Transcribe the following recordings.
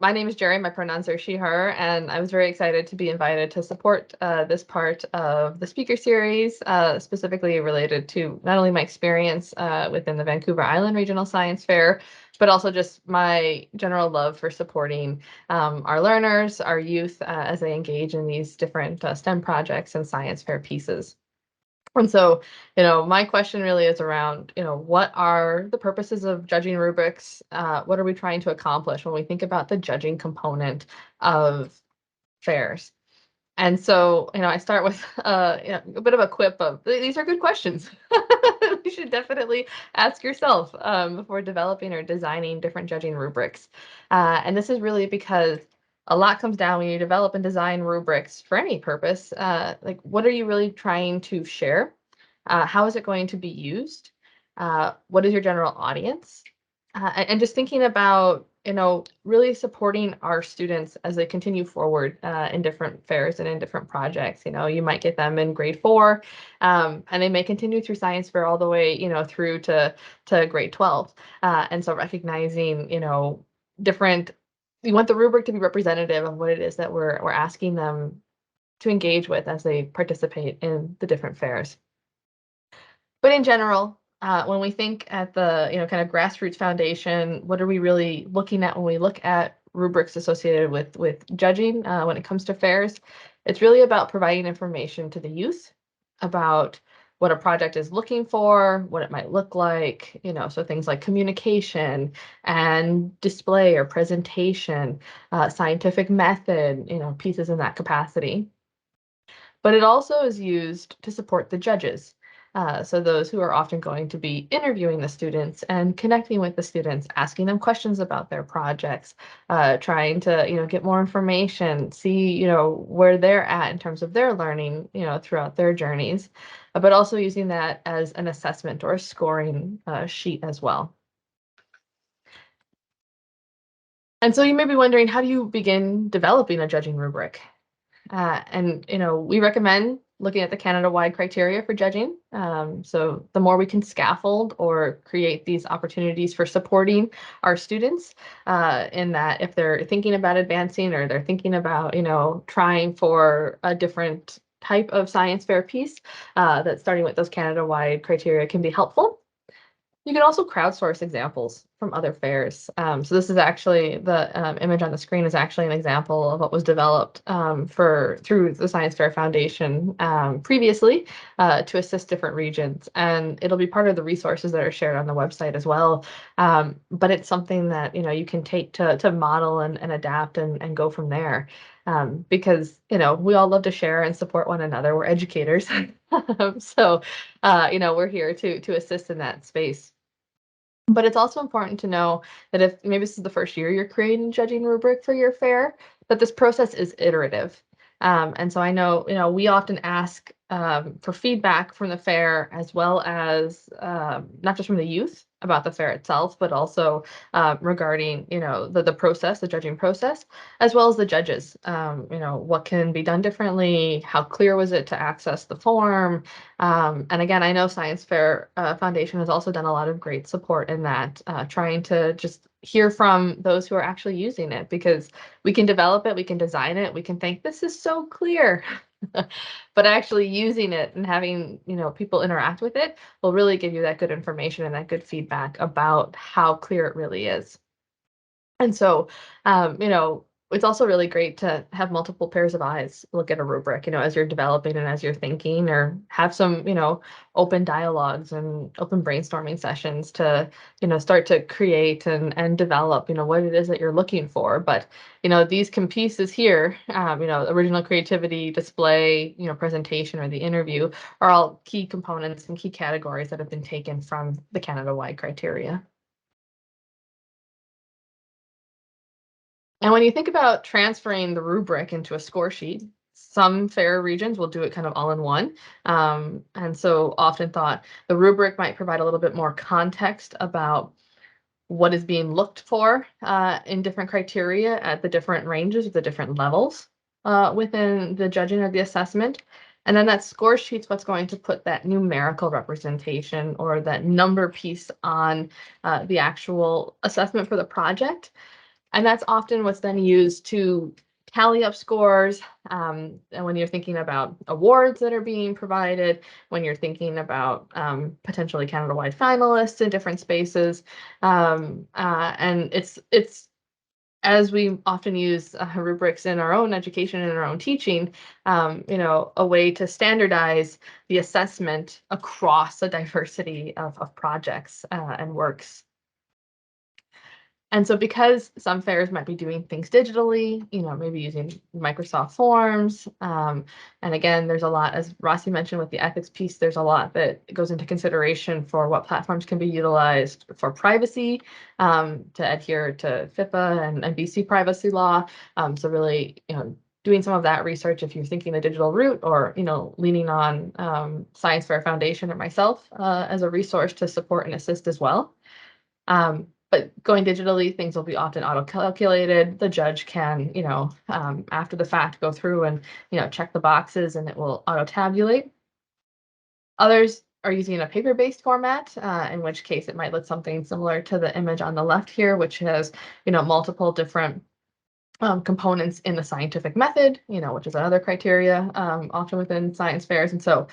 my name is Gerry, my pronouns are she, her, and I was very excited to be invited to support this part of the speaker series, specifically related to not only my experience within the Vancouver Island Regional Science Fair, but also just my general love for supporting our learners, our youth, as they engage in these different STEM projects and science fair pieces. And so, my question really is around, what are the purposes of judging rubrics? What are we trying to accomplish when we think about the judging component of fairs? And so, I start with a bit of a quip of these are good questions. You should definitely ask yourself before developing or designing different judging rubrics. And this is really because a lot comes down when you develop and design rubrics for any purpose. Like, what are you really trying to share? How is it going to be used? What is your general audience? And just thinking about, really supporting our students as they continue forward in different fairs and in different projects. You might get them in grade 4, and they may continue through science fair all the way, through to grade 12. And so recognizing, different, you want the rubric to be representative of what it is that we're asking them to engage with as they participate in the different fairs. But in general, when we think at the kind of grassroots foundation, what are we really looking at when we look at rubrics associated with judging when it comes to fairs? It's really about providing information to the youth about what a project is looking for, what it might look like, so things like communication and display or presentation, scientific method, pieces in that capacity. But it also is used to support the judges. So those who are often going to be interviewing the students and connecting with the students, asking them questions about their projects, trying to get more information, see where they're at in terms of their learning throughout their journeys, but also using that as an assessment or a scoring sheet as well. And so you may be wondering, how do you begin developing a judging rubric? And we recommend looking at the Canada-wide criteria for judging. So the more we can scaffold or create these opportunities for supporting our students in that if they're thinking about advancing or they're thinking about, trying for a different type of science fair piece, that starting with those Canada-wide criteria can be helpful. You can also crowdsource examples from other fairs. So this is actually the image on the screen is actually an example of what was developed through the Science Fair Foundation previously to assist different regions, and it'll be part of the resources that are shared on the website as well. But it's something that you can take to model and adapt and go from there. Because we all love to share and support one another. We're educators, so we're here to assist in that space. But it's also important to know that if maybe this is the first year you're creating a judging rubric for your fair, that this process is iterative. And so I know, we often ask for feedback from the fair as well as not just from the youth about the fair itself, but also regarding, the process, the judging process, as well as the judges. What can be done differently? How clear was it to access the form? And again, I know Science Fair Foundation has also done a lot of great support in that, trying to just hear from those who are actually using it, because we can develop it, we can design it, we can think this is so clear. But actually using it and having people interact with it will really give you that good information and that good feedback about how clear it really is. And so, it's also really great to have multiple pairs of eyes look at a rubric, as you're developing and as you're thinking, or have some, open dialogues and open brainstorming sessions to, start to create and develop, what it is that you're looking for. But, these pieces here, original creativity, display, presentation, or the interview are all key components and key categories that have been taken from the Canada-wide criteria. And when you think about transferring the rubric into a score sheet, some fair regions will do it kind of all in one. And so often thought the rubric might provide a little bit more context about what is being looked for in different criteria at the different ranges, the different levels within the judging or the assessment. And then that score sheet's what's going to put that numerical representation or that number piece on the actual assessment for the project. And that's often what's then used to tally up scores. And when you're thinking about awards that are being provided, when you're thinking about potentially Canada-wide finalists in different spaces, and it's as we often use rubrics in our own education and our own teaching, a way to standardize the assessment across a diversity of projects and works. And so because some fairs might be doing things digitally, maybe using Microsoft Forms, and again, there's a lot, as Rossi mentioned with the ethics piece, there's a lot that goes into consideration for what platforms can be utilized for privacy, to adhere to FIPA and BC privacy law. So really, doing some of that research if you're thinking the digital route, or leaning on Science Fair Foundation or myself as a resource to support and assist as well. But going digitally, things will be often auto-calculated. The judge can, after the fact, go through and, check the boxes and it will auto-tabulate. Others are using a paper-based format, in which case it might look something similar to the image on the left here, which has, multiple different components in the scientific method, which is another criteria often within science fairs. And so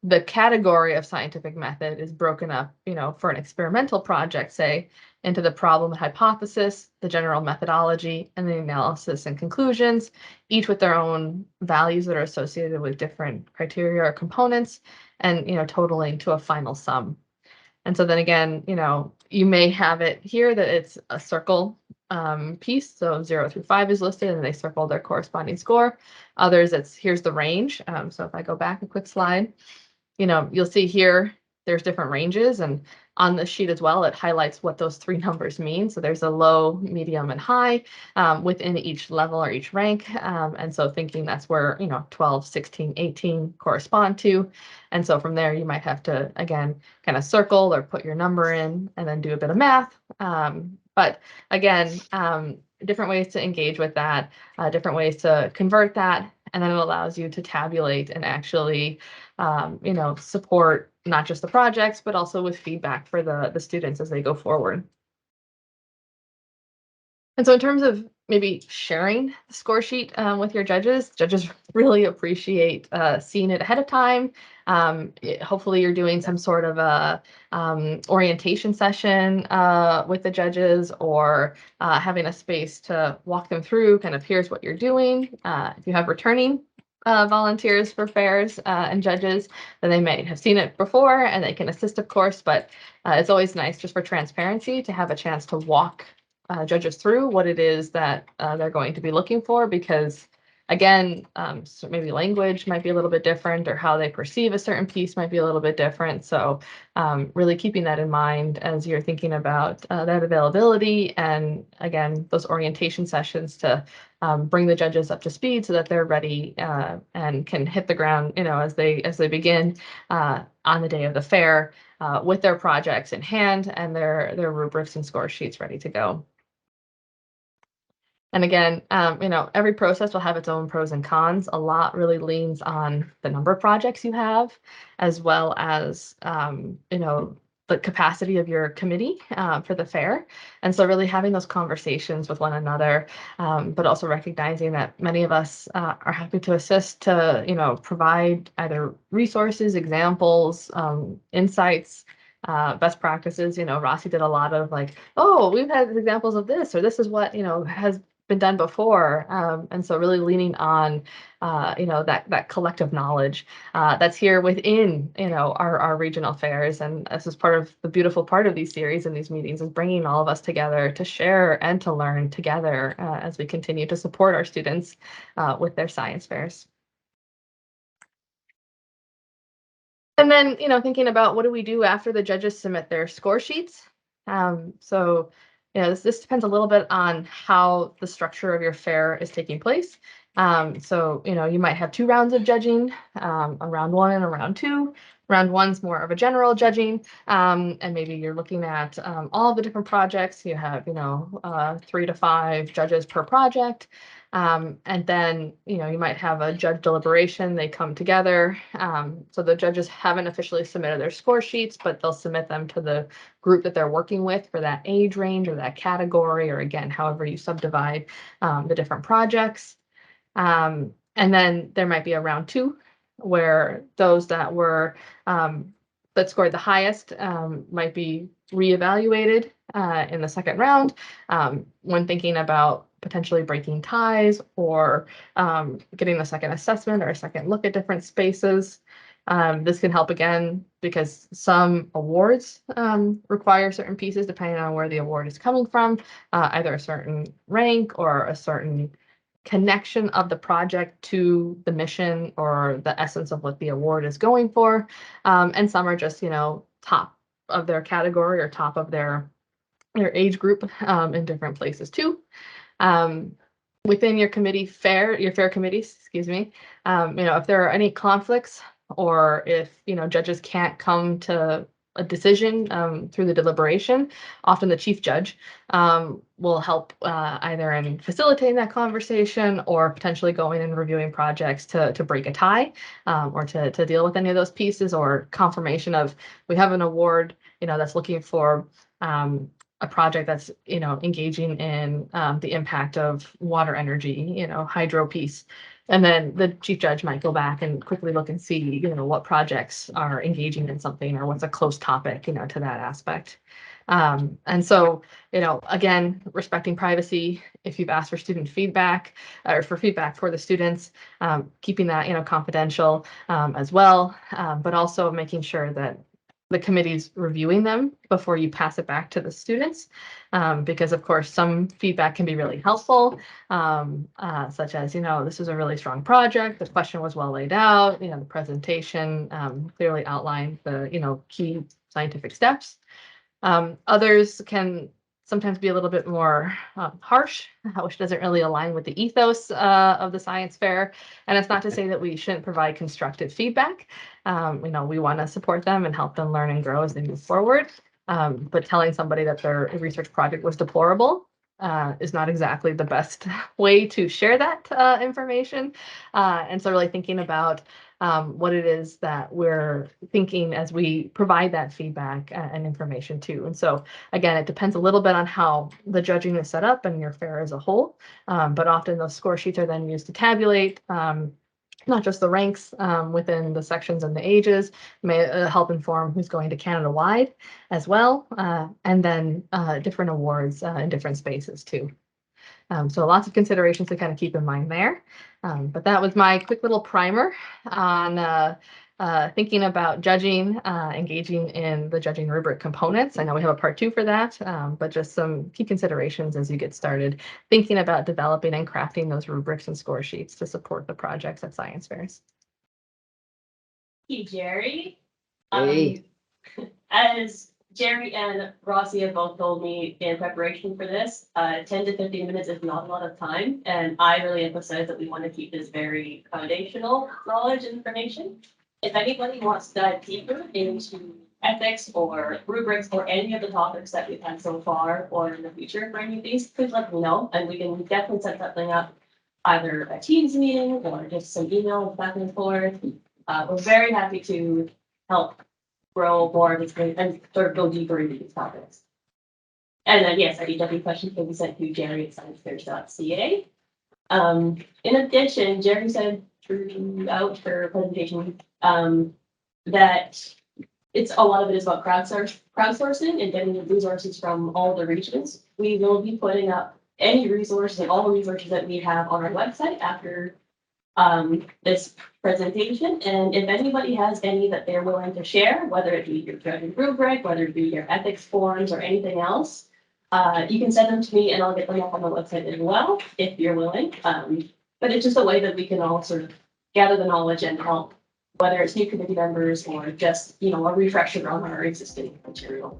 the category of scientific method is broken up, for an experimental project, say, into the problem and hypothesis, the general methodology, and the analysis and conclusions, each with their own values that are associated with different criteria or components, and totaling to a final sum. And so then again, you may have it here that it's a circle piece. So 0 through 5 is listed and they circle their corresponding score. Others, here's the range. So if I go back a quick slide, you'll see here there's different ranges, and on the sheet as well, it highlights what those 3 numbers mean. So there's a low, medium, and high within each level or each rank. And so thinking that's where, 12, 16, 18 correspond to. And so from there, you might have to, again, kind of circle or put your number in and then do a bit of math. But again, different ways to engage with that, different ways to convert that, and then it allows you to tabulate and actually, support not just the projects, but also with feedback for the students as they go forward. And so in terms of maybe sharing the score sheet with your judges really appreciate seeing it ahead of time. Hopefully you're doing some sort of a orientation session with the judges, or having a space to walk them through kind of here's what you're doing. If you have returning volunteers for fairs and judges, then they may have seen it before and they can assist, of course, but it's always nice just for transparency to have a chance to walk judges through what it is that they're going to be looking for, because again, so maybe language might be a little bit different, or how they perceive a certain piece might be a little bit different. So really keeping that in mind as you're thinking about that availability, and again, those orientation sessions to bring the judges up to speed so that they're ready and can hit the ground, as they begin on the day of the fair with their projects in hand and their rubrics and score sheets ready to go. And again, every process will have its own pros and cons. A lot really leans on the number of projects you have, as well as, the capacity of your committee for the fair. And so really having those conversations with one another, but also recognizing that many of us are happy to assist to, provide either resources, examples, insights, best practices. Rossi did a lot of like, oh, we've had examples of this, or this is what, has been done before. And so really leaning on, that collective knowledge that's here within, our regional fairs. And this is part of the beautiful part of these series and these meetings, is bringing all of us together to share and to learn together as we continue to support our students with their science fairs. And then, thinking about what do we do after the judges submit their score sheets. So, this depends a little bit on how the structure of your fair is taking place. So, you might have 2 rounds of judging, a round 1 and a round 2. Round 1's more of a general judging, and maybe you're looking at all the different projects. You have, 3 to 5 judges per project. And then, you might have a judge deliberation. They come together. So the judges haven't officially submitted their score sheets, but they'll submit them to the group that they're working with for that age range or that category, or again, however you subdivide the different projects. And then there might be a round two where those that were that scored the highest might be reevaluated in the second round when thinking about potentially breaking ties or getting a second assessment or a second look at different spaces. This can help again because some awards require certain pieces depending on where the award is coming from, either a certain rank or a certain connection of the project to the mission or the essence of what the award is going for. And some are just, top of their category or top of their age group in different places too. Within your fair committees, excuse me, if there are any conflicts or if, judges can't come to a decision through the deliberation, often the chief judge will help either in facilitating that conversation or potentially going and reviewing projects to break a tie or to deal with any of those pieces or confirmation of we have an award, that's looking for a project that's, engaging in the impact of water energy, hydro piece. And then the chief judge might go back and quickly look and see, what projects are engaging in something or what's a close topic, to that aspect. And so, again, respecting privacy, if you've asked for student feedback or for feedback for the students, keeping that, confidential as well, but also making sure that the committee's reviewing them before you pass it back to the students, because of course some feedback can be really helpful, such as, this is a really strong project, the question was well laid out, the presentation clearly outlined the, key scientific steps. Others can sometimes be a little bit more harsh, which doesn't really align with the ethos of the science fair. And it's not to say that we shouldn't provide constructive feedback. We want to support them and help them learn and grow as they move forward. But telling somebody that their research project was deplorable is not exactly the best way to share that information. And so really thinking about what it is that we're thinking as we provide that feedback and information too. And so again, it depends a little bit on how the judging is set up and your fair as a whole. But often those score sheets are then used to tabulate not just the ranks within the sections and the ages, may help inform who's going to Canada-wide as well, and then different awards in different spaces too. So lots of considerations to kind of keep in mind there. But that was my quick little primer on thinking about judging, engaging in the judging rubric components. I know we have a part 2 for that, but just some key considerations as you get started thinking about developing and crafting those rubrics and score sheets to support the projects at science fairs. Hey, Gerry. Hey. As Gerry and Rossi have both told me in preparation for this, 10 to 15 minutes is not a lot of time, and I really emphasize that we want to keep this very foundational knowledge and information. If anybody wants to dive deeper into ethics or rubrics or any of the topics that we've had so far or in the future for any of these, please let me know, and we can definitely set something up, either a Teams meeting or just some emails back and forth. We're very happy to help grow more of this and sort of go deeper into these topics. And then, yes, any questions can be sent to Gerry@sciencefairs.ca. In addition, Gerry said throughout her presentation that a lot of it is about crowdsourcing and getting the resources from all the regions. We will be putting up any resources and all the resources that we have on our website after this presentation, and if anybody has any that they're willing to share, whether it be your judging rubric, whether it be your ethics forms or anything else, you can send them to me and I'll get them up on the website as well if you're willing. But it's just a way that we can all sort of gather the knowledge and help, whether it's new committee members or just a refresher on our existing material.